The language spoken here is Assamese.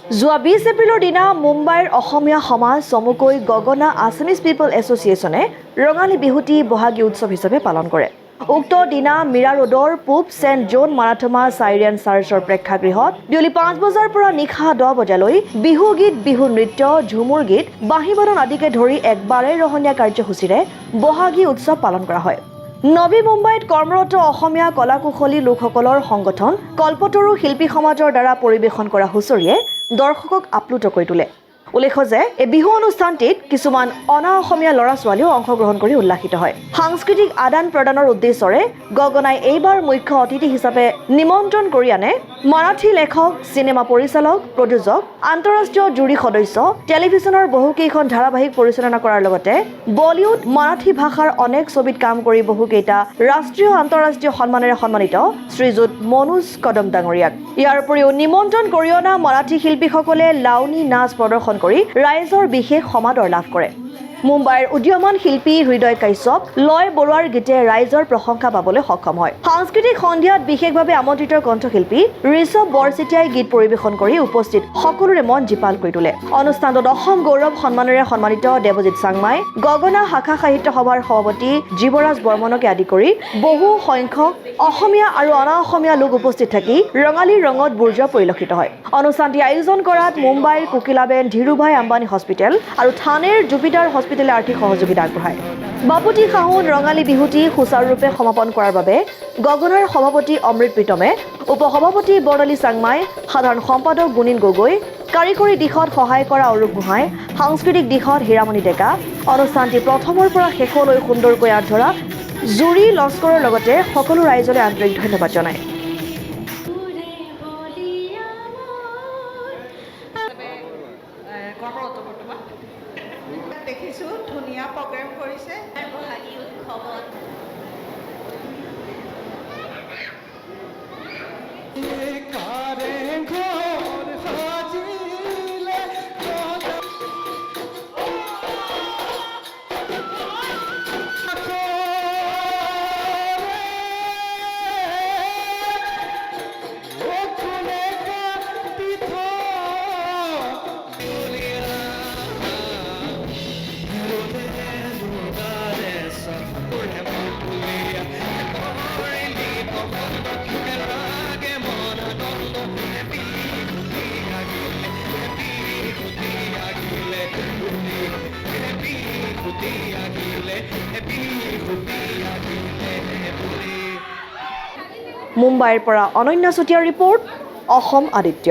যোৱা 20 এপ্ৰিলৰ দিনা মুম্বাইৰ অসমীয়া সমাজ চমুকৈ গগনা আছামিজ পিপল এছ'চিয়েশ্যনে ৰঙালী বিহুটি বহাগী উৎসৱ হিচাপে পালন কৰে। উক্ত দিনা মীৰা ৰোডৰ পূব ছেণ্ট জন মাৰাথমা চাইৰিয়ান চাৰ্চৰ প্ৰেক্ষাগৃহত বিয়লি 5 বজাৰ পৰা নিশা 10 বজালৈ বিহু গীত, বিহু নৃত্য, ঝুমুৰ গীত, বাঁহীবাদন আদিকে ধৰি এক বাৰেৰহণীয়া কাৰ্যসূচীৰে বহাগী উৎসৱ পালন কৰা হয়। নবী মুম্বাইত কৰ্মৰত অসমীয়া কলাকুশলী লোকসকলৰ সংগঠন কল্পতৰু শিল্পী সমাজৰ দ্বাৰা পৰিৱেশন কৰা হুঁচৰিয়ে দৰ্শকক আপ্লুত কৰি তোলে। উল্লেখ্য যে এই বিহু অনুষ্ঠানটিত কিছুমান অনা অসমীয়া ল'ৰা-ছোৱালীও অংশগ্ৰহণ কৰি উল্লাসিত হয়। সাংস্কৃতিক আদান প্ৰদানৰ উদ্দেশ্যৰে গগনাই এইবাৰ মুখ্য অতিথি হিচাপে নিমন্ত্ৰণ কৰি আনে মাৰাঠী লেখক, চিনেমা পৰিচালক, প্ৰযোজক, আন্তঃৰাষ্ট্ৰীয় জুৰী সদস্য, টেলিভিছনৰ বহুকেইখন ধাৰাবাহিক পৰিচালনা কৰাৰ লগতে বলিউড, মাৰাঠী ভাষাৰ অনেক ছবিত কাম কৰি বহুকেইটা ৰাষ্ট্ৰীয় আন্তঃৰাষ্ট্ৰীয় সন্মানেৰে সন্মানিত শ্ৰীযুত মনোজ কদম ডাঙৰীয়াক। ইয়াৰ উপৰিও নিমন্ত্ৰণ কৰি অনা মাৰাঠী শিল্পীসকলে লাউনী নাচ প্ৰদৰ্শন কৰি ৰাইজৰ বিশেষ সমাদৰ লাভ কৰে। মুম্বাইৰ উদীয়মান শিল্পী হৃদয় কাশ্যপ, লয় বৰুৱাৰ গীতে ৰাইজৰ প্ৰশংসা পাবলৈ সক্ষম হয়। সাংস্কৃতিক সন্ধিয়াত বিশেষভাৱে আমন্ত্ৰিত কণ্ঠশিল্পী ঋষভ বৰচিতিয়াই গীত পৰিৱেশন কৰি উপস্থিত সকলোৰে মন জীপাল কৰি তোলে। অনুষ্ঠানটোত অসম গৌৰৱ সন্মানেৰে সন্মানিত দেৱজিৎ চাংমাই, গগনা শাখা সাহিত্য সভাৰ সভাপতি জীৱৰাজ বৰ্মনকে আদি কৰি বহু সংখ্যক অসমীয়া আৰু অনা অসমীয়া লোক উপস্থিত থাকি ৰঙালীৰ ৰঙত বুৰজোৱা পৰিলক্ষিত হয়। অনুষ্ঠানটি আয়োজন কৰাত মুম্বাইৰ কোকিলাবেন ধীৰুভাই আম্বানী হস্পিটেল আৰু থানেৰ জুপিটাৰ হস্পিটেলে আৰ্থিক সহযোগিতা আগবঢ়ায়। বাপুতি সাহোন ৰঙালী বিহুটি সুচাৰুৰূপে সমাপন কৰাৰ বাবে গগনাৰ সভাপতি অমৃত প্ৰীতমে, উপসভাপতি বৰ্ণালী চাংমাই, সাধাৰণ সম্পাদক গুণীন গগৈ, কাৰিকৰী দিশত সহায় কৰা অৰূপ গোহাঁই, সাংস্কৃতিক দিশত হীৰামণি ডেকা, অনুষ্ঠানটি প্ৰথমৰ পৰা শেষলৈ সুন্দৰকৈ আঁত ধৰা জুৰি লস্কৰৰ লগতে সকলো ৰাইজলৈ আন্তৰিক ধন্যবাদ জনায়। দেখিছোঁ ধুনীয়া প্ৰগ্ৰেম কৰিছে। বহাগী উৎসৱত মুম্বাইৰ পৰা অনন্যা চুতীয়াৰ ৰিপৰ্ট, অসম আদিত্য।